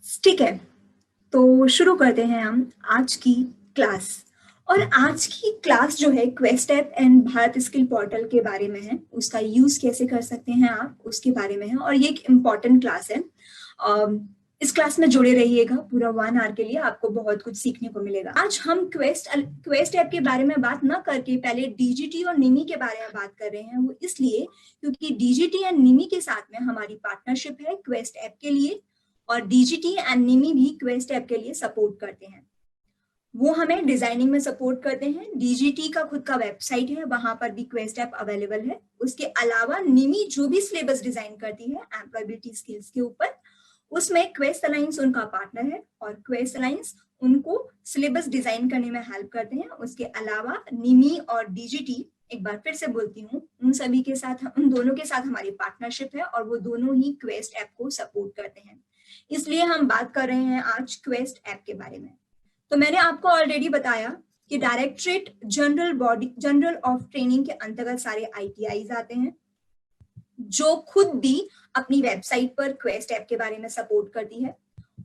ठीक है, तो शुरू करते हैं हम आज की क्लास। और आज की क्लास जो है quest app and Bharat skill portal के बारे में है, उसका यूज कैसे कर सकते हैं आप उसके बारे में है। और ये एक इम्पॉर्टेंट क्लास है। इस क्लास में जुड़े रहिएगा, पूरा 1 आवर के लिए आपको बहुत कुछ सीखने को मिलेगा। आज हम क्वेस्ट ऐप के बारे में बात ना करके पहले डीजीटी और निमी के बारे में बात कर रहे हैं। वो इसलिए क्योंकि डीजीटी एंड निमी के साथ में हमारी पार्टनरशिप है क्वेस्ट ऐप के लिए, और डीजीटी एंड निमी भी क्वेस्ट ऐप के लिए सपोर्ट करते हैं। वो हमें डिजाइनिंग में सपोर्ट करते हैं। डीजीटी का खुद का वेबसाइट है, वहां पर भी क्वेस्ट ऐप अवेलेबल है। उसके अलावा निमी जो भी सिलेबस डिजाइन करती है एम्प्लॉयबिलिटी स्किल्स के ऊपर, उसमें क्वेस्ट अलायंस उनका पार्टनर है और क्वेस्ट अलायंस उनको सिलेबस डिजाइन करने में हेल्प करते हैं। उसके अलावा निमी और डीजीटी, एक बार फिर से बोलती हूँ, उन दोनों के साथ हमारी पार्टनरशिप है और वो दोनों ही क्वेस्ट ऐप को सपोर्ट करते हैं। इसलिए हम बात कर रहे हैं आज क्वेस्ट ऐप के बारे में। तो मैंने आपको ऑलरेडी बताया कि डायरेक्टरेट जनरल ऑफ ट्रेनिंग के अंतर्गत सारे आईटीआईज आते हैं, जो खुद भी अपनी वेबसाइट पर क्वेस्ट ऐप के बारे में सपोर्ट करती है।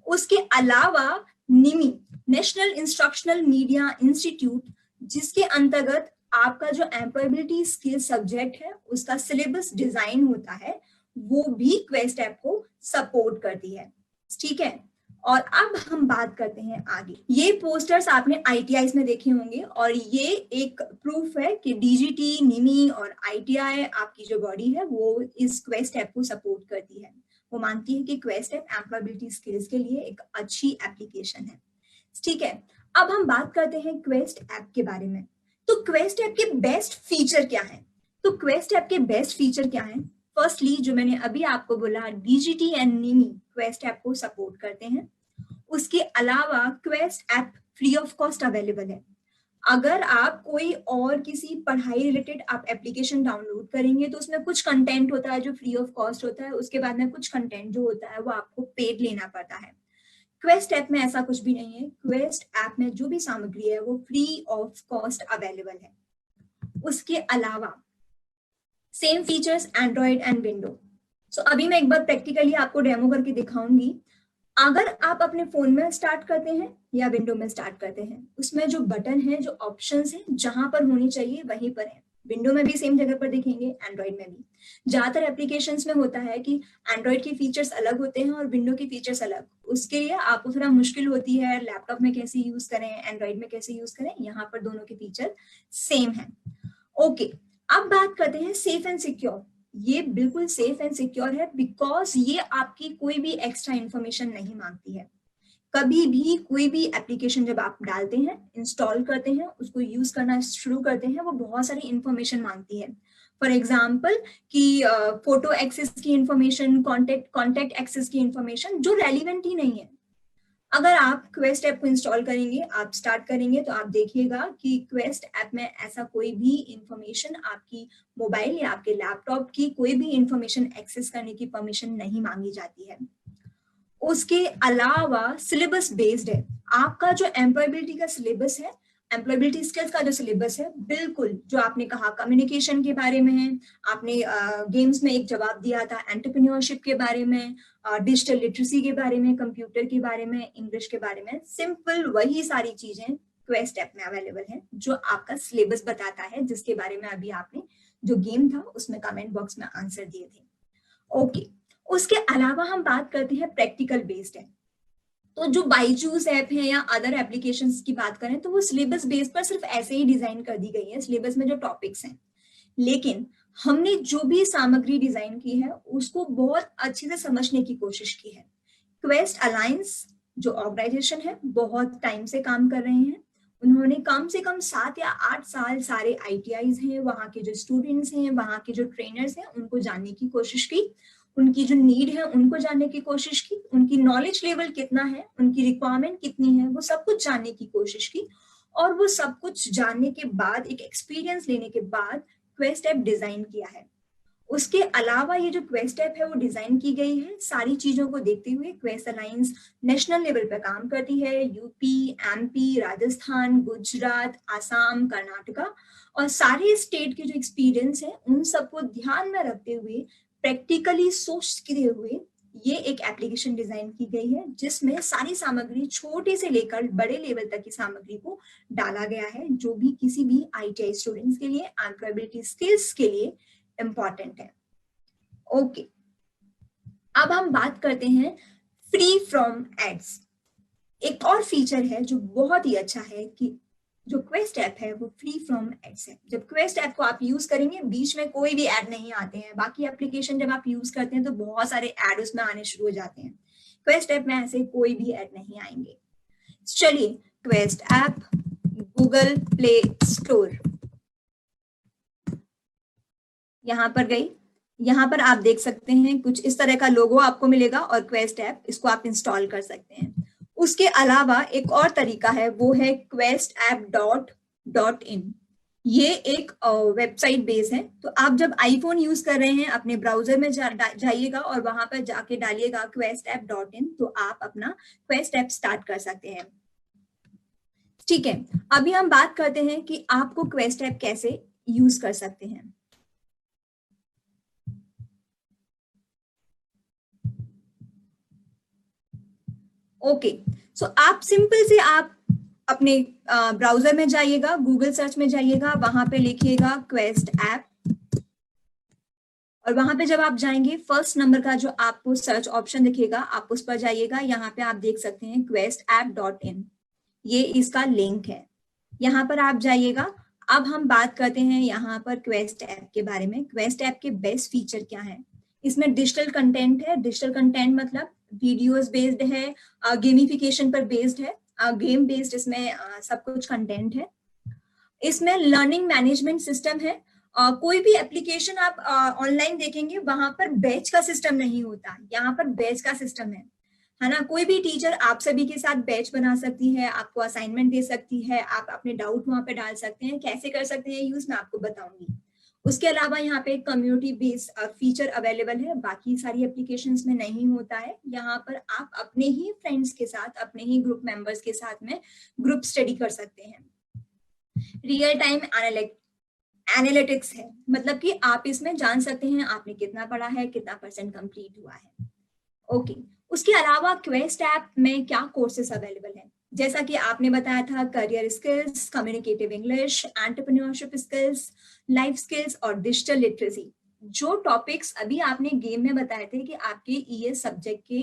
उसके अलावा निमी, नेशनल इंस्ट्रक्शनल मीडिया इंस्टीट्यूट, जिसके अंतर्गत आपका जो एम्प्लॉयबिलिटी स्किल सब्जेक्ट है उसका सिलेबस डिजाइन होता है, वो भी क्वेस्ट ऐप को सपोर्ट करती है। ठीक है, और अब हम बात करते हैं आगे। ये पोस्टर्स आपने आईटीआई में देखे होंगे और ये एक प्रूफ है कि डीजीटी, निमी और आईटीआई आपकी जो बॉडी है वो इस क्वेस्ट ऐप को सपोर्ट करती है। वो मानती है कि क्वेस्ट ऐप एम्प्लॉयबिलिटी स्किल्स के लिए एक अच्छी एप्लीकेशन है। ठीक है, अब हम बात करते हैं क्वेस्ट ऐप के बारे में। तो क्वेस्ट ऐप के बेस्ट फीचर क्या है? तो क्वेस्ट ऐप के बेस्ट फीचर क्या है? फर्स्टली, जो मैंने अभी आपको बोला, DGT and Nimi quest app को सपोर्ट करते हैं। उसके अलावा quest app free of cost available है। अगर आप कोई और किसी पढ़ाई रिलेटेड आप एप्लीकेशन डाउनलोड करेंगे तो उसमें कुछ कंटेंट होता है जो फ्री ऑफ कॉस्ट होता है, उसके बाद में कुछ कंटेंट जो होता है वो आपको पेड लेना पड़ता है। क्वेस्ट ऐप में ऐसा कुछ भी नहीं है। क्वेस्ट ऐप में जो भी सामग्री है वो फ्री ऑफ कॉस्ट अवेलेबल है। उसके अलावा same features Android and window. So अभी मैं एक बार प्रैक्टिकली आपको डेमो करके दिखाऊंगी। अगर आप अपने फोन में स्टार्ट करते हैं या विंडो में स्टार्ट करते हैं, उसमें जो बटन है, जो ऑप्शंस हैं, जहां पर होनी चाहिए वहीं पर है। विंडो में भी सेम जगह पर दिखेंगे, एंड्रॉइड में भी। ज्यादातर एप्लीकेशंस में होता है कि एंड्रॉइड के फीचर्स अलग होते हैं और विंडो के फीचर्स अलग। उसके लिए आपको थोड़ा मुश्किल होती है, लैपटॉप में कैसे यूज करें, एंड्रॉइड में कैसे यूज करें। यहाँ पर दोनों के फीचर सेम है। ओके, अब बात करते हैं सेफ एंड सिक्योर। ये बिल्कुल सेफ एंड सिक्योर है बिकॉज ये आपकी कोई भी एक्स्ट्रा इंफॉर्मेशन नहीं मांगती है। कभी भी कोई भी एप्लीकेशन जब आप डालते हैं, इंस्टॉल करते हैं, उसको यूज करना शुरू करते हैं, वो बहुत सारी इंफॉर्मेशन मांगती है। फॉर एग्जाम्पल कि फोटो एक्सेस की इंफॉर्मेशन, कॉन्टेक्ट एक्सेस की इंफॉर्मेशन जो रेलिवेंट ही नहीं है। अगर आप क्वेस्ट ऐप को इंस्टॉल करेंगे, आप स्टार्ट करेंगे, तो आप देखिएगा कि क्वेस्ट ऐप में ऐसा कोई भी इंफॉर्मेशन, आपकी मोबाइल या आपके लैपटॉप की कोई भी इंफॉर्मेशन एक्सेस करने की परमिशन नहीं मांगी जाती है। उसके अलावा सिलेबस बेस्ड है। आपका जो एम्प्लॉयबिलिटी का सिलेबस है, एम्प्लॉयबिलिटी स्किल्स का जो सिलेबस है, बिल्कुल जो आपने कहा कम्युनिकेशन के बारे में है, आपने गेम्स में एक जवाब दिया था एंटरप्रेन्योरशिप के बारे में, डिजिटल लिटरेसी के बारे में, कंप्यूटर के बारे में, इंग्लिश के बारे में, सिंपल वही सारी चीजें क्वेस्ट ऐप में अवेलेबल है जो आपका सिलेबस बताता है, जिसके बारे में अभी आपने जो गेम था उसमें कमेंट बॉक्स में आंसर दिए थे। ओके, उसके अलावा हम बात करते हैं प्रैक्टिकल बेस्ड है। तो जो बाईजूस ऐप है या अदर एप्लीकेशंस की बात करें तो वो सिलेबस बेस पर सिर्फ ऐसे ही डिजाइन कर दी गई है, सिलेबस में जो टॉपिक्स हैं। लेकिन हमने जो भी सामग्री डिजाइन की है उसको बहुत अच्छे से समझने की कोशिश की है। क्वेस्ट अलायंस जो ऑर्गेनाइजेशन है बहुत टाइम से काम कर रहे हैं। उन्होंने कम से कम 7 या 8 साल सारे आईटीआईज हैं, वहाँ के जो स्टूडेंट्स हैं, वहाँ के जो ट्रेनर्स हैं, उनको जानने की कोशिश की। उनकी जो नीड है उनको जानने की कोशिश की, उनकी नॉलेज लेवल कितना है, उनकी रिक्वायरमेंट कितनी है, वो सब कुछ जानने की कोशिश की। और वो सब कुछ जानने के बाद, एक एक्सपीरियंस लेने के बाद क्वेस्ट ऐप डिजाइन किया है। उसके अलावा ये जो क्वेस्ट ऐप है वो डिजाइन की गई है सारी चीजों को देखते हुए। क्वेस्ट अलायंस नेशनल लेवल पर काम करती है, यूपी, एमपी, राजस्थान, गुजरात, आसाम, कर्नाटका, और सारे स्टेट के जो एक्सपीरियंस है उन सबको ध्यान में रखते हुए, प्रैक्टिकली सोचते हुए ये एक एप्लीकेशन डिजाइन की गई है जिसमें सारी सामग्री छोटे से लेकर बड़े लेवल तक की सामग्री को डाला गया है, जो भी किसी भी ITI स्टूडेंट्स के लिए एम्प्लॉयबिलिटी स्किल्स के लिए इंपॉर्टेंट है। ओके, अब हम बात करते हैं फ्री फ्रॉम एड्स। एक और फीचर है जो बहुत ही अच्छा है कि जो क्वेस्ट ऐप है वो फ्री फ्रॉम एड्स है। जब क्वेस्ट ऐप को आप यूज करेंगे बीच में कोई भी ऐड नहीं आते हैं। बाकी एप्लीकेशन जब आप यूज करते हैं तो बहुत सारे ऐड उसमें आने शुरू हो जाते हैं, क्वेस्ट ऐप में ऐसे कोई भी ऐड नहीं आएंगे। चलिए, quest app Google play store, यहां पर गई। यहां पर आप देख सकते हैं कुछ इस तरह का लोगो आपको मिलेगा और क्वेस्ट ऐप, इसको आप इंस्टॉल कर सकते हैं। उसके अलावा एक और तरीका है, वो है questapp.in। ये एक वेबसाइट बेस है। तो आप जब आईफोन यूज कर रहे हैं अपने ब्राउजर में जाइएगा और वहां पर जाके डालिएगा questapp.in, तो आप अपना क्वेस्ट ऐप स्टार्ट कर सकते हैं। ठीक है, अभी हम बात करते हैं कि आपको क्वेस्ट ऐप कैसे यूज कर सकते हैं। ओके, सो आप सिंपल से आप अपने ब्राउजर में जाइएगा, गूगल सर्च में जाइएगा, वहां पे लिखिएगा क्वेस्ट ऐप, और वहां पे जब आप जाएंगे फर्स्ट नंबर का जो आपको सर्च ऑप्शन दिखेगा आप उस पर जाइएगा। यहाँ पे आप देख सकते हैं questapp.in, ये इसका लिंक है, यहाँ पर आप जाइएगा। अब हम बात करते हैं यहाँ पर क्वेस्ट ऐप के बारे में। क्वेस्ट ऐप के बेस्ट फीचर क्या है? इसमें डिजिटल कंटेंट है। डिजिटल कंटेंट मतलब वीडियोस बेस्ड है, गेमिफिकेशन पर बेस्ड है, गेम बेस्ड इसमें सब कुछ कंटेंट है। इसमें लर्निंग मैनेजमेंट सिस्टम है। कोई भी एप्लीकेशन आप ऑनलाइन देखेंगे वहां पर बैच का सिस्टम नहीं होता, यहाँ पर बैच का सिस्टम है ना। कोई भी टीचर आप सभी के साथ बैच बना सकती है, आपको असाइनमेंट दे सकती है, आप अपने डाउट वहां पे डाल सकते हैं। कैसे कर सकते हैं यूज मैं आपको बताऊंगी। उसके अलावा यहाँ पे कम्युनिटी बेस्ड फीचर अवेलेबल है, बाकी सारी एप्लीकेशंस में नहीं होता है। यहाँ पर आप अपने ही फ्रेंड्स के साथ, अपने ही ग्रुप मेंबर्स के साथ में ग्रुप स्टडी कर सकते हैं। रियल टाइम एनालिटिक्स है, मतलब कि आप इसमें जान सकते हैं आपने कितना पढ़ा है, कितना परसेंट कंप्लीट हुआ है। ओके, उसके अलावा क्वेस्ट ऐप में क्या कोर्सेस अवेलेबल है? जैसा कि आपने बताया था, career skills, communicative English, entrepreneurship skills, life skills और डिजिटल लिटरेसी। जो टॉपिक्स अभी आपने गेम में बताए थे कि आपके ईएस सब्जेक्ट के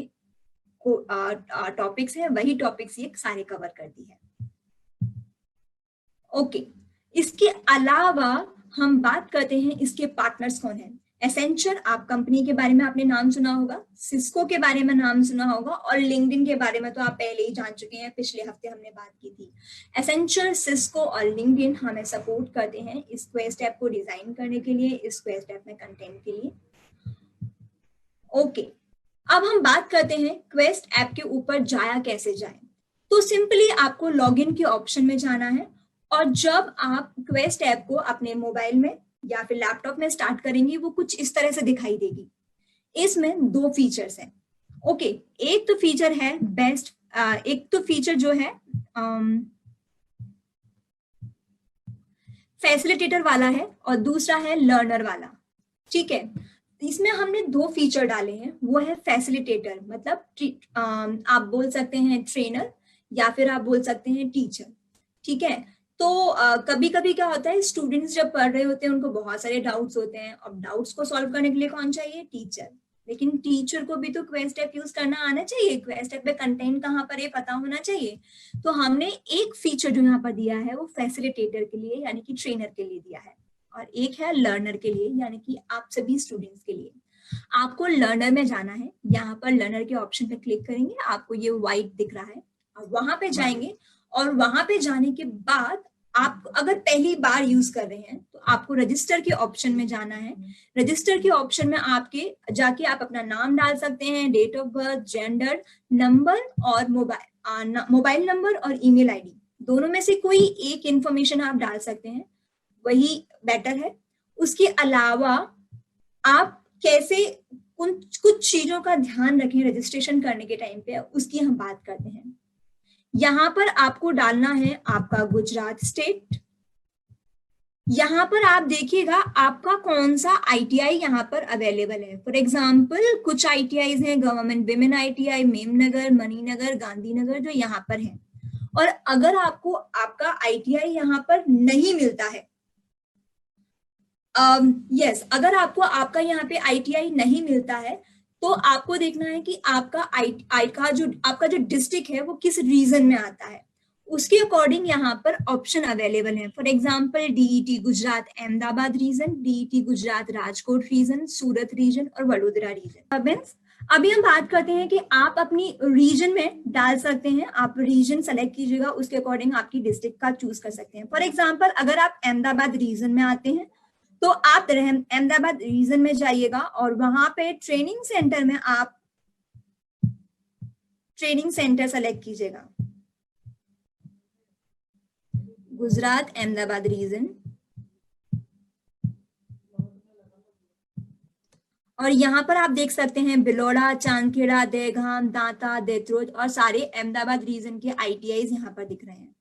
टॉपिक्स हैं, वही टॉपिक्स ये सारे कवर करती है। ओके, इसके अलावा हम बात करते हैं इसके पार्टनर्स कौन है। एसेंचर, आप कंपनी के बारे में आपने नाम सुना होगा, सिस्को के बारे में नाम सुना होगा, और लिंक्डइन के बारे में तो आप पहले ही जान चुके हैं, पिछले हफ्ते हमने बात की थी। एसेंचर, सिस्को और लिंक्डइन हमें सपोर्ट करते हैं इस क्वेस्ट ऐप को डिजाइन करने के लिए, इस क्वेस्ट ऐप में कंटेंट के लिए। ओके, अब हम बात करते हैं क्वेस्ट ऐप के ऊपर जाया कैसे जाए। तो सिंपली आपको लॉगिन के ऑप्शन में जाना है, और जब आप क्वेस्ट ऐप को अपने मोबाइल में या फिर लैपटॉप में स्टार्ट करेंगे वो कुछ इस तरह से दिखाई देगी। इसमें दो फीचर्स हैं। ओके, एक तो फीचर है बेस्ट, एक तो फीचर जो है फैसिलिटेटर वाला है और दूसरा है लर्नर वाला। ठीक है, इसमें हमने दो फीचर डाले हैं, वो है फैसिलिटेटर मतलब आप बोल सकते हैं ट्रेनर या फिर आप बोल सकते हैं टीचर। ठीक है, तो कभी कभी क्या होता है, स्टूडेंट्स जब पढ़ रहे होते हैं उनको बहुत सारे डाउट्स होते हैं, और डाउट्स को सॉल्व करने के लिए कौन चाहिए? टीचर। लेकिन टीचर को भी तो क्वेस्ट ऐप यूज करना आना चाहिए, क्वेस्ट ऐप में कंटेंट कहाँ पर है पता होना चाहिए। तो हमने एक फीचर जो यहाँ पर दिया है वो फैसिलिटेटर के लिए यानी कि ट्रेनर के लिए दिया है, और एक है लर्नर के लिए यानी कि आप सभी स्टूडेंट्स के लिए। आपको लर्नर में जाना है, यहाँ पर लर्नर के ऑप्शन पे क्लिक करेंगे, आपको ये व्हाइट दिख रहा है, वहां पे जाएंगे, और वहां पे जाने के बाद आप अगर पहली बार यूज कर रहे हैं तो आपको रजिस्टर के ऑप्शन में जाना है। रजिस्टर के ऑप्शन में आपके जाके आप अपना नाम डाल सकते हैं, date of birth, gender, number और मोबाइल नंबर और ईमेल आईडी, दोनों में से कोई एक इंफॉर्मेशन आप डाल सकते हैं, वही बेटर है। उसके अलावा आप कैसे कुछ चीजों का ध्यान रखें रजिस्ट्रेशन करने के टाइम पे, उसकी हम बात करते हैं। यहां पर आपको डालना है आपका गुजरात स्टेट, यहाँ पर आप देखिएगा आपका कौन सा आईटीआई यहाँ पर अवेलेबल है। फॉर एग्जाम्पल कुछ आईटीआईज हैं, government women ITI, Memnagar, Maninagar, Gandhinagar, जो यहाँ पर है। और अगर आपको आपका आईटीआई यहाँ पर नहीं मिलता है, अगर आपको आपका यहाँ पे आईटीआई नहीं मिलता है, तो आपको देखना है कि आपका आपका जो डिस्ट्रिक्ट है वो किस रीजन में आता है, उसके अकॉर्डिंग यहाँ पर ऑप्शन अवेलेबल है। For example DET Gujarat Ahmedabad region, DET Gujarat Rajkot region, Surat region और वडोदरा रीजन। अभी हम बात करते हैं कि आप अपनी रीजन में डाल सकते हैं, आप रीजन सेलेक्ट कीजिएगा, उसके अकॉर्डिंग आपकी डिस्ट्रिक्ट का चूज कर सकते हैं। फॉर एग्जाम्पल अगर आप अहमदाबाद रीजन में आते हैं तो आप अहमदाबाद रीजन में जाइएगा और वहां पे ट्रेनिंग सेंटर में आप ट्रेनिंग सेंटर सेलेक्ट कीजिएगा, गुजरात अहमदाबाद रीजन। और यहाँ पर आप देख सकते हैं बिलोड़ा, चांदखेड़ा, देगाम, दांता, देत्रोज और सारे अहमदाबाद रीजन के आईटीआईज यहाँ पर दिख रहे हैं।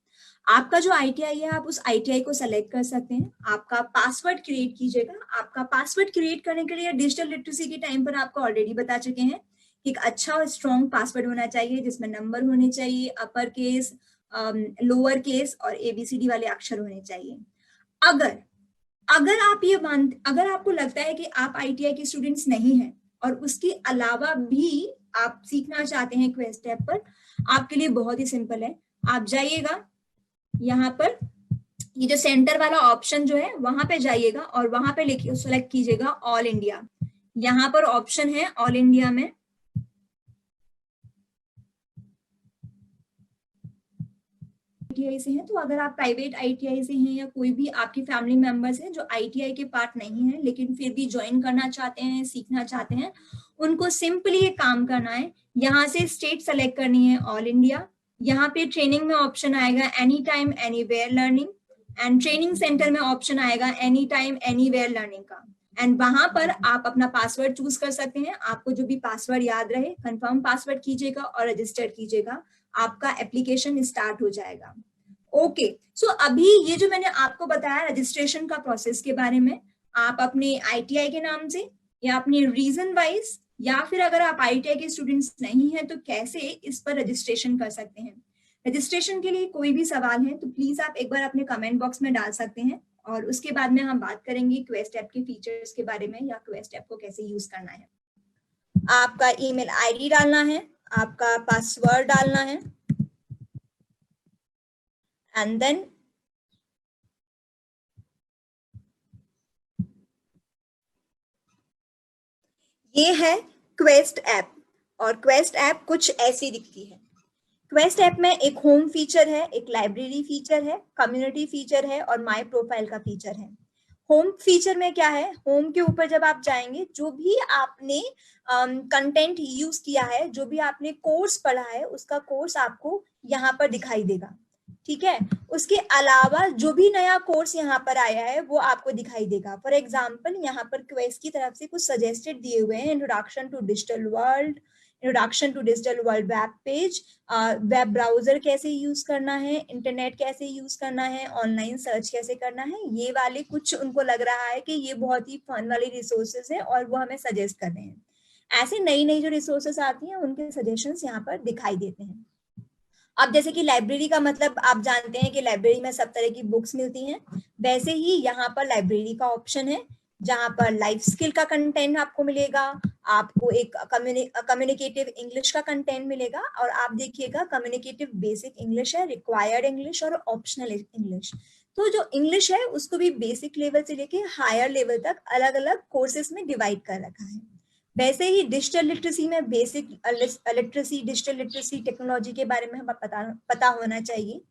आपका जो आईटीआई है आप उस आईटीआई को सेलेक्ट कर सकते हैं। आपका पासवर्ड क्रिएट कीजिएगा। आपका पासवर्ड क्रिएट करने के लिए डिजिटल लिटरेसी के टाइम पर आपको ऑलरेडी बता चुके हैं कि एक अच्छा और स्ट्रॉन्ग पासवर्ड होना चाहिए जिसमें नंबर होने चाहिए, अपर केस, लोअर केस और एबीसीडी वाले अक्षर होने चाहिए। अगर आपको लगता है कि आप आईटीआई के स्टूडेंट्स नहीं हैं और उसके अलावा भी आप सीखना चाहते हैं क्वेस्ट ऐप पर, आपके लिए बहुत ही सिंपल है। आप जाइएगा यहाँ पर, ये जो सेंटर वाला ऑप्शन जो है वहां पे जाइएगा और वहां पे लिखिए, सेलेक्ट कीजिएगा ऑल इंडिया। यहाँ पर ऑप्शन है ऑल इंडिया में, आईटीआई से हैं, तो अगर आप प्राइवेट आईटीआई से हैं या कोई भी आपकी फैमिली मेंबर्स हैं जो आईटीआई के पार्ट नहीं है लेकिन फिर भी ज्वाइन करना चाहते हैं, सीखना चाहते हैं, उनको सिंपली ये काम करना है, यहाँ से स्टेट सेलेक्ट करनी है ऑल इंडिया। यहाँ पे ट्रेनिंग में ऑप्शन आएगा any time anywhere learning, and training centre में ऑप्शन आएगा एनी टाइम एनीवेयर लर्निंग का। एंड वहां पर आप अपना पासवर्ड चूज कर सकते हैं। आपको जो भी पासवर्ड याद रहे कंफर्म पासवर्ड कीजिएगा और रजिस्टर कीजिएगा, आपका एप्लीकेशन स्टार्ट हो जाएगा। ओके, सो अभी ये जो मैंने आपको बताया रजिस्ट्रेशन का प्रोसेस के बारे में, आप अपने आईटीआई के नाम से या अपने रीजन वाइज, या फिर अगर आप आईटीआई के स्टूडेंट्स नहीं हैं तो कैसे इस पर रजिस्ट्रेशन कर सकते हैं। रजिस्ट्रेशन के लिए कोई भी सवाल है तो प्लीज आप एक बार अपने कमेंट बॉक्स में डाल सकते हैं और उसके बाद में हम बात करेंगे क्वेस्ट ऐप के फीचर्स के बारे में या क्वेस्ट ऐप को कैसे यूज करना है। आपका ईमेल आईडी डालना है, आपका पासवर्ड डालना है, एंड देन ये है क्वेस्ट ऐप। और क्वेस्ट ऐप कुछ ऐसी दिखती है। क्वेस्ट ऐप में एक होम फीचर है, एक लाइब्रेरी फीचर है, कम्युनिटी फीचर है और माय प्रोफाइल का फीचर है। होम फीचर में क्या है, होम के ऊपर जब आप जाएंगे जो भी आपने कंटेंट यूज किया है, जो भी आपने कोर्स पढ़ा है उसका कोर्स आपको यहाँ पर दिखाई देगा, ठीक है। उसके अलावा जो भी नया कोर्स यहाँ पर आया है वो आपको दिखाई देगा। फॉर एग्जाम्पल यहाँ पर क्वेस्ट की तरफ से कुछ सजेस्टेड दिए हुए हैं, introduction to digital world, introduction to digital world web page, web browser कैसे यूज करना है, इंटरनेट कैसे यूज करना है, ऑनलाइन सर्च कैसे करना है। ये वाले कुछ उनको लग रहा है कि ये बहुत ही फन वाले रिसोर्सेज है और वो हमें सजेस्ट कर रहे हैं। ऐसे नई नई जो रिसोर्सेज आती हैं उनके सजेशंस यहाँ पर दिखाई देते हैं। अब जैसे कि लाइब्रेरी का मतलब आप जानते हैं कि लाइब्रेरी में सब तरह की बुक्स मिलती हैं, वैसे ही यहाँ पर लाइब्रेरी का ऑप्शन है जहां पर लाइफ स्किल का कंटेंट आपको मिलेगा, आपको एक कम्युनिकेटिव इंग्लिश का कंटेंट मिलेगा। और आप देखिएगा कम्युनिकेटिव बेसिक इंग्लिश है, रिक्वायर्ड इंग्लिश और ऑप्शनल इंग्लिश। तो जो इंग्लिश है उसको भी बेसिक लेवल से लेके हायर लेवल तक अलग अलग कोर्सेज में डिवाइड कर रखा है। वैसे ही डिजिटल लिटरेसी में basic literacy, digital literacy technology के बारे में हमें पता होना चाहिए।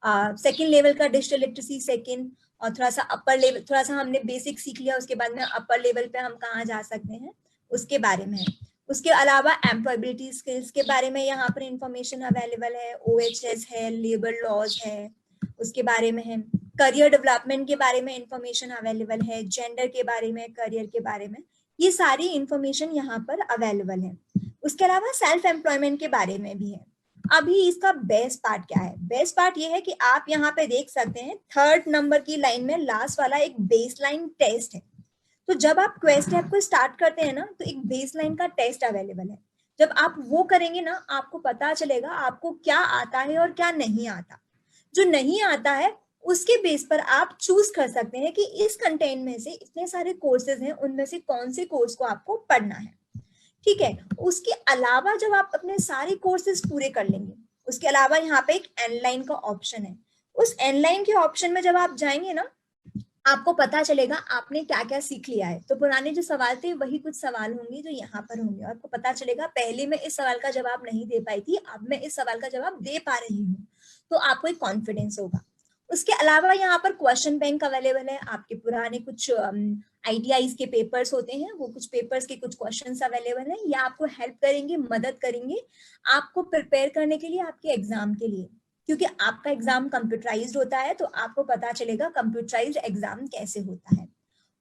सेकंड लेवल का डिजिटल लिटरेसी सेकंड, और थोड़ा सा अपर लेवल, थोड़ा सा हमने बेसिक सीख लिया उसके बाद में अपर लेवल पे हम कहाँ जा सकते हैं उसके बारे में है। उसके अलावा एम्प्लॉयबिलिटी स्किल्स के बारे में यहाँ पर इंफॉर्मेशन अवेलेबल है, OHS है, लेबर लॉज है उसके बारे में है, करियर डेवलपमेंट के बारे में इंफॉर्मेशन अवेलेबल है, जेंडर के बारे में, करियर के बारे में, ये सारी इंफॉर्मेशन यहाँ पर अवेलेबल है। उसके अलावा सेल्फ एम्प्लॉयमेंट के बारे में भी है। अभी इसका बेस्ट पार्ट क्या है? बेस्ट पार्ट ये है कि आप यहाँ पे देख सकते हैं 3rd नंबर की लाइन में लास्ट वाला एक बेसलाइन टेस्ट है। तो जब आप क्वेस्ट ऐप को स्टार्ट करते हैं ना, तो एक बेसलाइन का टेस्ट अवेलेबल है। जब आप वो करेंगे ना, आपको पता चलेगा आपको क्या आता है और क्या नहीं आता। जो नहीं आता है उसके बेस पर आप चूज कर सकते हैं कि इस कंटेंट में से इतने सारे कोर्सेज हैं, उनमें से कौन से कोर्स को आपको पढ़ना है। ठीक है। उसके अलावा जब आप अपने सारे कोर्सेज पूरे कर लेंगे, उसके अलावा यहाँ पे एक एनलाइन का ऑप्शन है। उस एनलाइन के ऑप्शन में जब आप जाएंगे ना, आपको पता चलेगा आपने क्या क्या सीख लिया है। तो पुराने जो सवाल थे वही कुछ सवाल होंगे जो यहाँ पर होंगे। आपको पता चलेगा पहले मैं इस सवाल का जवाब नहीं दे पाई थी, अब मैं इस सवाल का जवाब दे पा रही हूँ। तो आपको एक कॉन्फिडेंस होगा। उसके अलावा यहाँ पर क्वेश्चन बैंक अवेलेबल है। आपके पुराने कुछ आईटीआईज के पेपर्स होते हैं, वो कुछ पेपर्स के कुछ क्वेश्चंस अवेलेबल हैं। या आपको हेल्प करेंगे, मदद करेंगे आपको प्रिपेयर करने के लिए, आपके एग्जाम के लिए। क्योंकि आपका एग्जाम कंप्यूटराइज्ड होता है, तो आपको पता चलेगा कंप्यूटराइज्ड एग्जाम कैसे होता है।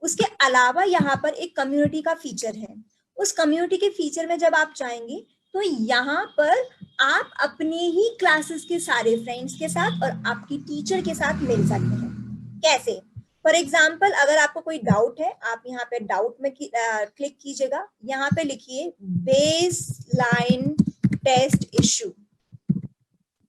उसके अलावा यहाँ पर एक कम्युनिटी का फीचर है। उस कम्युनिटी के फीचर में जब आप जाएंगे तो यहाँ पर आप अपने ही क्लासेस के सारे फ्रेंड्स के साथ और आपकी टीचर के साथ मिल सकते हैं। कैसे? फॉर एग्जाम्पल, अगर आपको कोई डाउट है, आप यहाँ पे डाउट में क्लिक कीजिएगा। यहाँ पे लिखिए बेस लाइन टेस्ट इशू,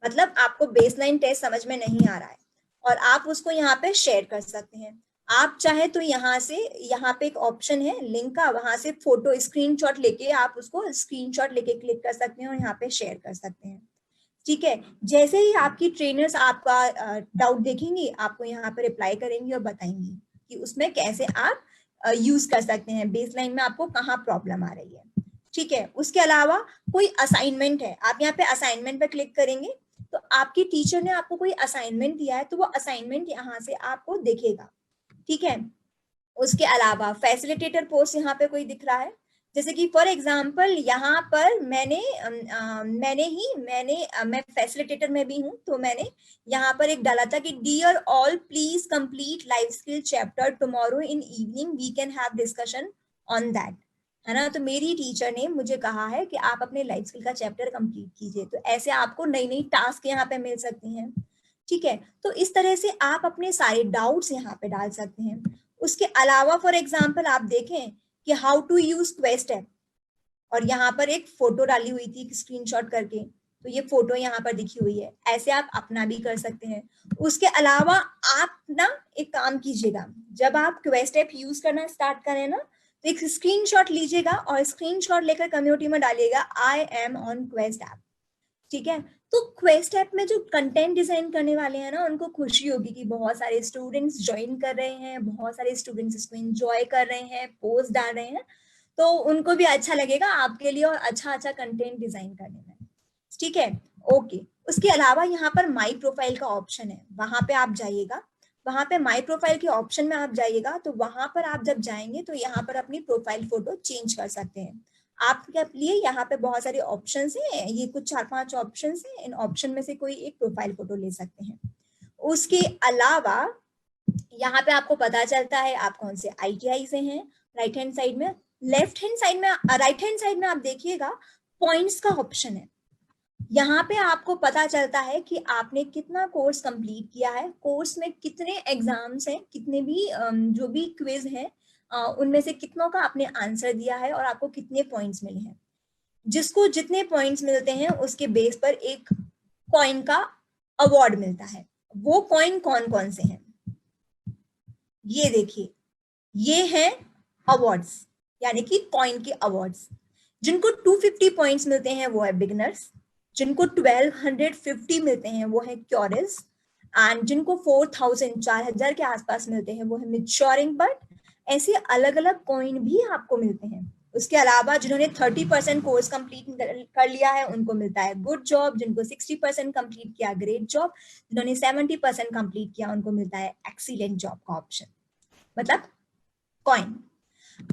मतलब आपको बेसलाइन टेस्ट समझ में नहीं आ रहा है और आप उसको यहाँ पे शेयर कर सकते हैं। आप चाहे तो यहाँ से, यहाँ पे एक ऑप्शन है लिंक का, वहां से फोटो स्क्रीनशॉट लेके आप उसको स्क्रीनशॉट लेके क्लिक कर सकते हैं और यहाँ पे शेयर कर सकते हैं। ठीक है। जैसे ही आपकी ट्रेनर्स आपका डाउट देखेंगी, आपको यहाँ पे रिप्लाई करेंगी और बताएंगी कि उसमें कैसे आप यूज कर सकते हैं, बेसलाइन में आपको कहाँ प्रॉब्लम आ रही है। ठीक है। उसके अलावा कोई असाइनमेंट है, आप यहाँ पे असाइनमेंट पे क्लिक करेंगे तो आपकी टीचर ने आपको कोई असाइनमेंट दिया है, तो वो असाइनमेंट यहाँ से आपको दिखेगा। ठीक है। उसके अलावा फैसिलिटेटर पोस्ट यहाँ पे कोई दिख रहा है, जैसे कि फॉर एग्जांपल यहाँ पर मैं फैसिलिटेटर में भी हूँ, तो मैंने यहाँ पर एक डाला था कि dear all please complete life skill chapter tomorrow in evening, we can have discussion on that, है ना। तो मेरी टीचर ने मुझे कहा है कि आप अपने लाइफ स्किल का चैप्टर कंप्लीट कीजिए। तो ऐसे आपको नई नई टास्क यहाँ पे मिल सकती हैं। ठीक है। तो इस तरह से आप अपने सारे डाउट्स यहाँ पे डाल सकते हैं। उसके अलावा फॉर एग्जाम्पल आप देखें कि how to use quest app, और यहाँ पर एक फोटो डाली हुई थी स्क्रीनशॉट करके, तो ये फोटो यहाँ पर दिखी हुई है। ऐसे आप अपना भी कर सकते हैं। उसके अलावा आप ना एक काम कीजिएगा, जब आप क्वेस्ट ऐप यूज करना स्टार्ट करें ना, तो एक स्क्रीनशॉट लीजिएगा और स्क्रीनशॉट लेकर कम्युनिटी में डालिएगा I am on quest app. ठीक है। तो क्वेस्ट ऐप में जो कंटेंट डिजाइन करने वाले हैं ना, उनको खुशी होगी कि बहुत सारे स्टूडेंट्स ज्वाइन कर रहे हैं, बहुत सारे स्टूडेंट्स इसको एंजॉय कर रहे हैं, पोस्ट डाल रहे हैं, तो उनको भी अच्छा लगेगा आपके लिए और अच्छा अच्छा कंटेंट डिजाइन करने में। ठीक है। ओके। उसके अलावा यहाँ पर माई प्रोफाइल का ऑप्शन है, वहां पे आप जाइएगा। वहां पे माई प्रोफाइल के ऑप्शन में आप जाइएगा, तो वहां पर आप जब जाएंगे तो यहाँ पर अपनी प्रोफाइल फोटो चेंज कर सकते हैं। आपके लिए यहाँ पे बहुत सारे ऑप्शंस हैं, ये कुछ 4-5 ऑप्शंस हैं, इन ऑप्शन में से कोई एक प्रोफाइल फोटो ले सकते हैं। उसके अलावा यहाँ पे आपको पता चलता है आप कौन से आईटीआई से हैं, राइट हैंड साइड में। लेफ्ट हैंड साइड में, राइट हैंड साइड में आप देखिएगा पॉइंट्स का ऑप्शन है। यहाँ पे आपको पता चलता है कि आपने कितना कोर्स कंप्लीट किया है, कोर्स में कितने एग्जाम्स हैं, कितने भी जो भी क्विज हैं उनमें से कितनों का आपने आंसर दिया है और आपको कितने पॉइंट्स मिले हैं। जिसको जितने पॉइंट्स मिलते हैं उसके बेस पर एक कॉइन का अवार्ड मिलता है। वो कॉइन कौन कौन से हैं, ये देखिए, ये हैं अवार्ड्स, यानी कि कॉइन के अवार्ड्स। जिनको 250 पॉइंट्स मिलते हैं वो है बिगिनर्स, जिनको 1250 मिलते हैं वो है क्योरियस, एंड जिनको 4000 के आसपास मिलते हैं वो है मैच्योरिंग बट। ऐसे अलग अलग कॉइन भी आपको मिलते हैं। उसके अलावा जिन्होंने 30% कोर्स कंप्लीट कर लिया है उनको मिलता है गुड जॉब, जिनको 60% कंप्लीट किया ग्रेट जॉब, जिन्होंने 70% कंप्लीट किया उनको मिलता है एक्सीलेंट जॉब का ऑप्शन, मतलब कॉइन।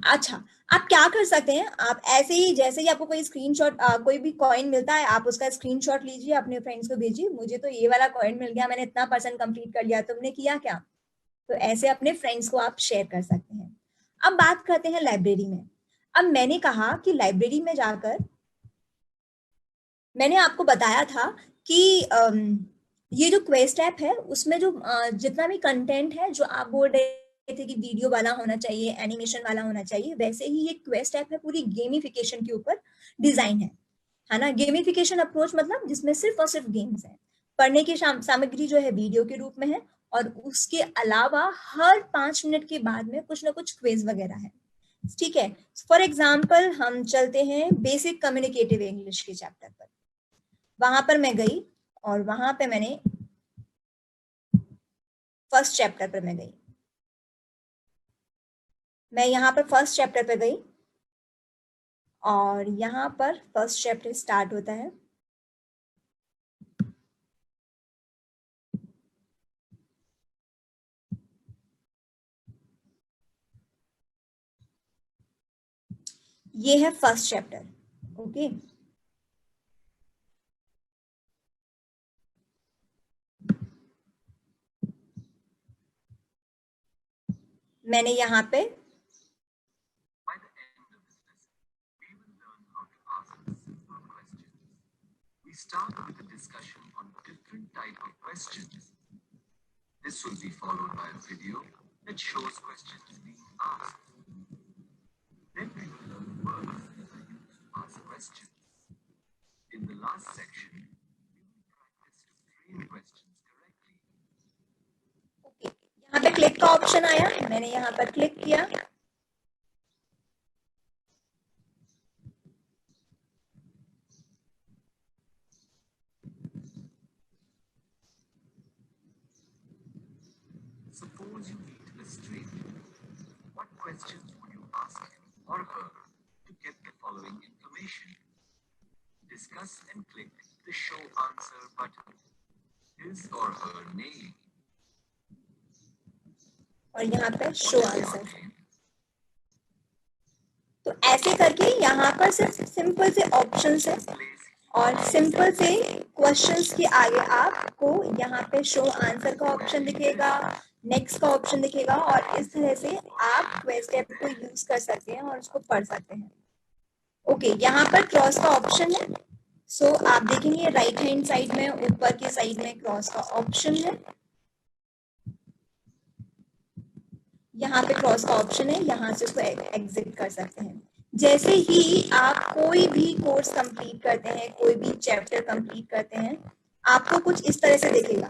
अच्छा, आप क्या कर सकते हैं, आप ऐसे ही जैसे ही आपको कोई स्क्रीनशॉट कोई भी कॉइन मिलता है, आप उसका स्क्रीनशॉट लीजिए, अपने फ्रेंड्स को भेजिए, मुझे तो ये वाला कॉइन मिल गया, मैंने इतना परसेंट कंप्लीट कर लिया, तुमने किया क्या? तो ऐसे अपने फ्रेंड्स को आप शेयर कर सकते हैं। अब बात करते हैं लाइब्रेरी में। अब मैंने कहा कि लाइब्रेरी में जाकर मैंने आपको बताया था कि ये जो क्वेस्ट ऐप है उसमें जो जितना भी कंटेंट है जो आप बोल रहे थे कि वीडियो वाला होना चाहिए, एनिमेशन वाला होना चाहिए, वैसे ही ये क्वेस्ट ऐप है पूरी गेमिफिकेशन के ऊपर डिजाइन है ना। गेमिफिकेशन अप्रोच मतलब जिसमें सिर्फ और सिर्फ गेम्स है। पढ़ने की सामग्री जो है वीडियो के रूप में है, और उसके अलावा हर 5 मिनट के बाद में कुछ ना कुछ क्विज वगैरह है। ठीक है, फॉर एग्जाम्पल हम चलते हैं बेसिक कम्युनिकेटिव इंग्लिश के चैप्टर पर। वहां पर मैं गई और वहां पे मैंने फर्स्ट चैप्टर पर मैं गई। मैं यहाँ पर फर्स्ट चैप्टर पर गई और यहाँ पर फर्स्ट चैप्टर स्टार्ट होता है। ये है फर्स्ट चैप्टर। ओके, मैंने यहाँ पे We start with a discussion on different type of questions. This will be followed by a video that shows questions being asked. Then we will learn words that are used to ask questions. In the last section, we will practice to frame questions correctly. Okay, यहाँ पे click का option आया, मैंने यहाँ पर click किया। Suppose you meet a stranger. What questions would you ask him or her to get the following information? Discuss and click the Show Answer button. His or her name. और यहाँ पे show answer. तो ऐसे करके यहाँ पर सिर्फ simple से ऑप्शंस है और सिंपल से क्वेश्चंस के आगे आपको यहाँ पे शो आंसर का ऑप्शन दिखेगा, नेक्स्ट का ऑप्शन दिखेगा, और इस तरह से आप क्वेस्ट ऐप को यूज कर सकते हैं और उसको पढ़ सकते हैं। ओके, यहाँ पर क्रॉस का ऑप्शन है। सो आप देखेंगे राइट हैंड साइड में ऊपर की साइड में क्रॉस का ऑप्शन है। यहाँ पे क्रॉस का ऑप्शन है, यहाँ से उसको एग्जिट कर सकते हैं। जैसे ही आप कोई भी कोर्स कंप्लीट करते हैं, कोई भी चैप्टर कंप्लीट करते हैं, आपको कुछ इस तरह से दिखेगा।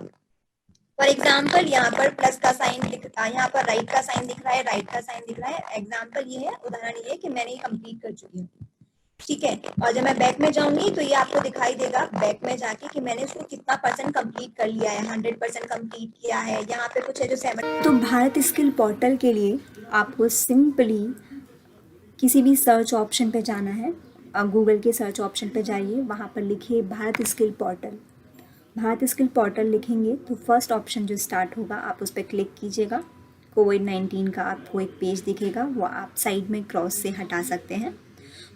फॉर एग्जाम्पल यहाँ पर प्लस का साइन दिख रहा है, यहाँ पर राइट का साइन दिख रहा है, राइट का साइन दिख रहा है। एग्जाम्पल ये है, उदाहरण ये है कि मैंने ये कंप्लीट कर चुकी हूँ। ठीक है, और जब मैं बैक में जाऊंगी तो ये आपको दिखाई देगा बैक में जाके कि मैंने इसको कितना % कंप्लीट कर लिया है, 100% कंप्लीट किया है। यहाँ पे कुछ है जो 7। तो भारत स्किल पोर्टल के लिए आपको सिंपली किसी भी सर्च ऑप्शन पे जाना है। गूगल के सर्च ऑप्शन पे जाइए, वहाँ पर लिखिए Bharat skill portal. Bharat skill portal लिखेंगे तो फर्स्ट ऑप्शन जो स्टार्ट होगा आप उस पर क्लिक कीजिएगा। कोविड-19 का आपको एक पेज दिखेगा, वो आप साइड में क्रॉस से हटा सकते हैं।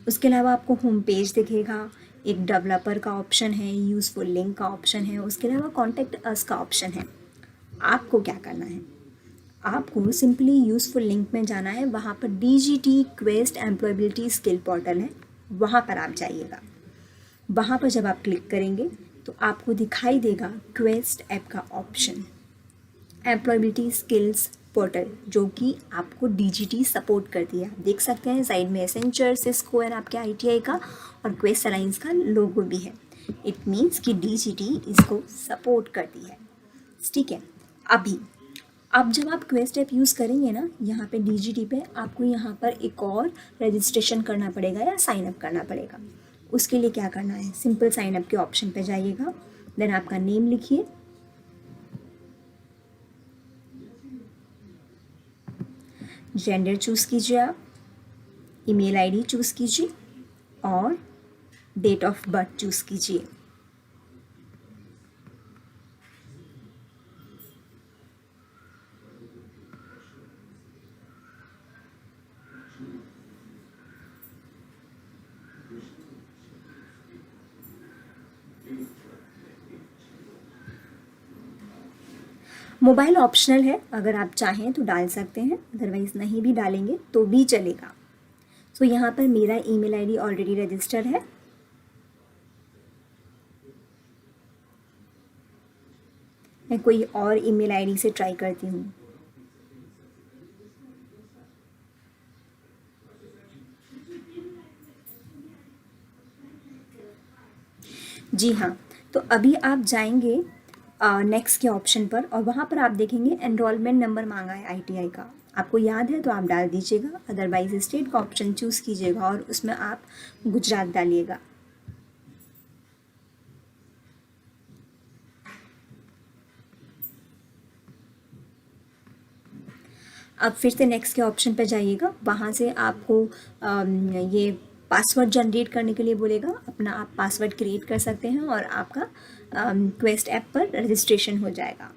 उसके अलावा आपको होम पेज दिखेगा, एक डेवलपर का ऑप्शन है, यूज़फुल लिंक का ऑप्शन है, उसके अलावा कॉन्टैक्ट अस का ऑप्शन है। आपको क्या करना है, आपको सिंपली यूज़फुल लिंक में जाना है। वहाँ पर DGT quest employability skill portal है, वहाँ पर आप जाइएगा। वहाँ पर जब आप क्लिक करेंगे तो आपको दिखाई देगा क्वेस्ट ऐप का ऑप्शन, एम्प्लॉयबिलिटी स्किल्स पोर्टल, जो कि आपको DGT सपोर्ट करती है। आप देख सकते हैं साइड में एसेंचर, सिस्को एंड आपके ITI का और क्वेस्ट अलायंस का लोगो भी है। इट मीन्स कि DGT इसको सपोर्ट करती है। ठीक है, अब जब आप क्वेस्ट ऐप यूज़ करेंगे ना, यहाँ पे DGT पे आपको यहाँ पर एक और रजिस्ट्रेशन करना पड़ेगा या साइन अप करना पड़ेगा। उसके लिए क्या करना है, सिंपल साइन अप के ऑप्शन पे जाइएगा, देन आपका नेम लिखिए, जेंडर चूज़ कीजिए, आप ईमेल आईडी चूज़ कीजिए और डेट ऑफ बर्थ चूज़ कीजिए। मोबाइल ऑप्शनल है, अगर आप चाहें तो डाल सकते हैं, अदरवाइज़ नहीं भी डालेंगे तो भी चलेगा। सो यहाँ पर मेरा ईमेल आईडी ऑलरेडी रजिस्टर है। मैं कोई और ईमेल आईडी से ट्राई करती हूँ। जी हाँ, तो अभी आप जाएंगे नेक्स्ट के ऑप्शन पर और वहाँ पर आप देखेंगे एनरोलमेंट नंबर मांगा है आईटीआई का। आपको याद है तो आप डाल दीजिएगा, अदरवाइज स्टेट का ऑप्शन चूज़ कीजिएगा और उसमें आप गुजरात डालिएगा। अब फिर से नेक्स्ट के ऑप्शन पर जाइएगा, वहाँ से आपको ये पासवर्ड जनरेट करने के लिए बोलेगा। अपना आप पासवर्ड क्रिएट कर सकते हैं और आपका क्वेस्ट ऐप पर रजिस्ट्रेशन हो जाएगा।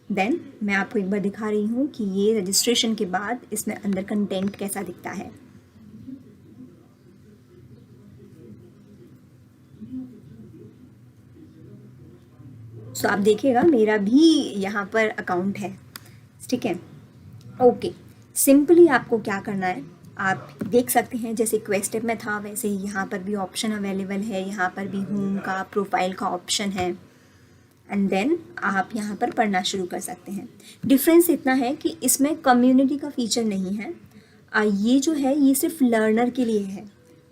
देन मैं आपको एक बार दिखा रही हूँ कि ये रजिस्ट्रेशन के बाद इसमें अंदर कंटेंट कैसा दिखता है। सो आप देखिएगा मेरा भी यहाँ पर अकाउंट है, ठीक है। ओके, सिंपली आपको क्या करना है, आप देख सकते हैं जैसे क्वेस्ट ऐप में था वैसे ही यहाँ पर भी ऑप्शन अवेलेबल है। यहाँ पर भी होम का, प्रोफाइल का ऑप्शन है एंड देन आप यहाँ पर पढ़ना शुरू कर सकते हैं। डिफरेंस इतना है कि इसमें कम्युनिटी का फीचर नहीं है। ये जो है ये सिर्फ लर्नर के लिए है,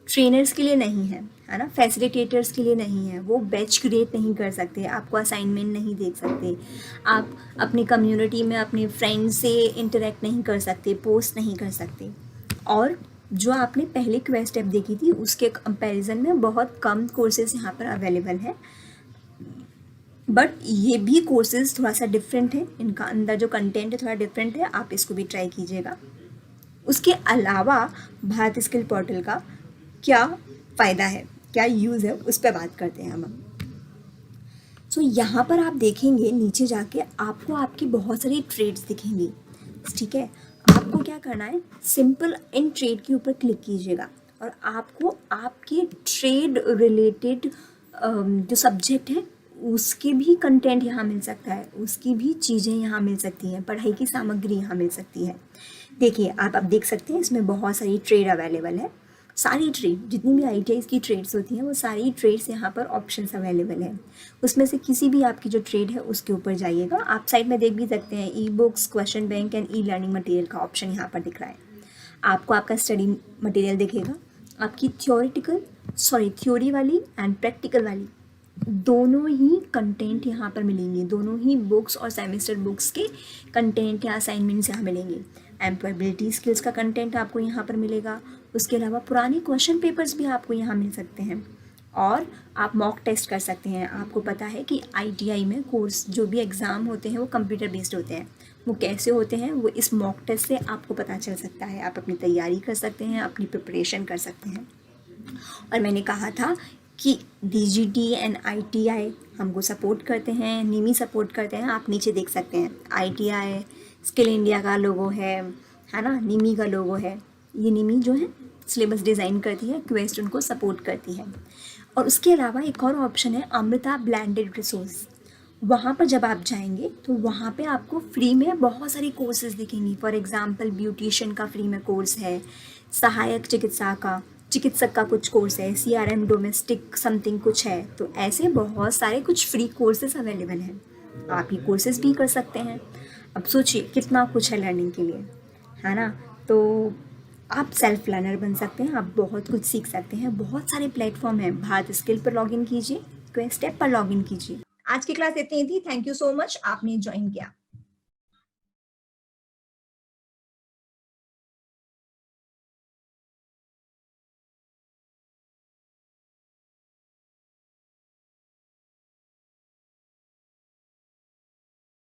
ट्रेनर्स के लिए नहीं है ना, फैसिलिटेटर्स के लिए नहीं है। वो बैच क्रिएट नहीं कर सकते, आपको असाइनमेंट नहीं दे सकते, आप अपनी कम्युनिटी में अपने फ्रेंड्स से इंटरेक्ट नहीं कर सकते, पोस्ट नहीं कर सकते। और जो आपने पहले क्वेस्ट ऐप देखी थी उसके कंपैरिजन में बहुत कम कोर्सेज यहाँ पर अवेलेबल है, बट ये भी कोर्सेज थोड़ा सा डिफरेंट है, इनका अंदर जो कंटेंट है थोड़ा डिफरेंट है, आप इसको भी ट्राई कीजिएगा। उसके अलावा भारत स्किल पोर्टल का क्या फ़ायदा है, क्या यूज़ है, उस पर बात करते हैं हम। सो यहाँ पर आप देखेंगे नीचे जाके आपको आपकी बहुत सारी ट्रेड्स दिखेंगी, ठीक है। आपको क्या करना है, सिंपल इन ट्रेड के ऊपर क्लिक कीजिएगा और आपको आपके ट्रेड रिलेटेड जो सब्जेक्ट है उसके भी कंटेंट यहाँ मिल सकता है, उसकी भी चीज़ें यहाँ मिल सकती हैं, पढ़ाई की सामग्री यहाँ मिल सकती है। देखिए आप अब देख सकते हैं इसमें बहुत सारी ट्रेड अवेलेबल है। सारी ट्रेड जितनी भी ITI की ट्रेड्स होती हैं वो सारी ट्रेड्स यहाँ पर ऑप्शंस अवेलेबल है। उसमें से किसी भी आपकी जो ट्रेड है उसके ऊपर जाइएगा। आप साइड में देख भी सकते हैं e books, question bank and e learning material का ऑप्शन यहाँ पर दिख रहा है। आपको आपका स्टडी मटेरियल दिखेगा, आपकी थ्योरी वाली एंड प्रैक्टिकल वाली दोनों ही कंटेंट यहाँ पर मिलेंगे। दोनों ही बुक्स और सेमेस्टर बुक्स के कंटेंट या असाइनमेंट्स यहाँ मिलेंगे। एम्प्लॉयबिलिटी स्किल्स का कंटेंट आपको यहाँ पर मिलेगा। उसके अलावा पुराने क्वेश्चन पेपर्स भी आपको यहाँ मिल सकते हैं और आप मॉक टेस्ट कर सकते हैं। आपको पता है कि ITI में कोर्स जो भी एग्ज़ाम होते हैं वो कंप्यूटर बेस्ड होते हैं, वो कैसे होते हैं वो इस मॉक टेस्ट से आपको पता चल सकता है। आप अपनी तैयारी कर सकते हैं, अपनी प्रिपरेशन कर सकते हैं। और मैंने कहा था कि DGT एंड ITI हमको सपोर्ट करते हैं, निमी सपोर्ट करते हैं। आप नीचे देख सकते हैं ITI स्किल इंडिया का लोगो है ना, निमी का लोगो है। ये निमी जो है सिलेबस डिज़ाइन करती है, क्वेस्ट उनको सपोर्ट करती है। और उसके अलावा एक और ऑप्शन है अमृता ब्लेंडेड रिसोर्स। वहाँ पर जब आप जाएंगे तो वहाँ पे आपको फ्री में बहुत सारी कोर्सेज दिखेंगी। फॉर एग्ज़ाम्पल ब्यूटिशियन का फ्री में कोर्स है, सहायक चिकित्सक का कुछ कोर्स है, CRM डोमेस्टिक समथिंग कुछ है। तो ऐसे बहुत सारे कुछ फ्री कोर्सेज अवेलेबल हैं, आप ये कोर्सेज भी कर सकते हैं। अब सोचिए कितना कुछ है लर्निंग के लिए, है ना। तो आप सेल्फ लर्नर बन सकते हैं, आप बहुत कुछ सीख सकते हैं। बहुत सारे प्लेटफॉर्म हैं, भारत स्किल पर लॉगिन कीजिए, क्वेस्ट ऐप पर लॉगिन कीजिए। आज की क्लास इतनी थी। थैंक यू सो मच, आपने ज्वाइन किया।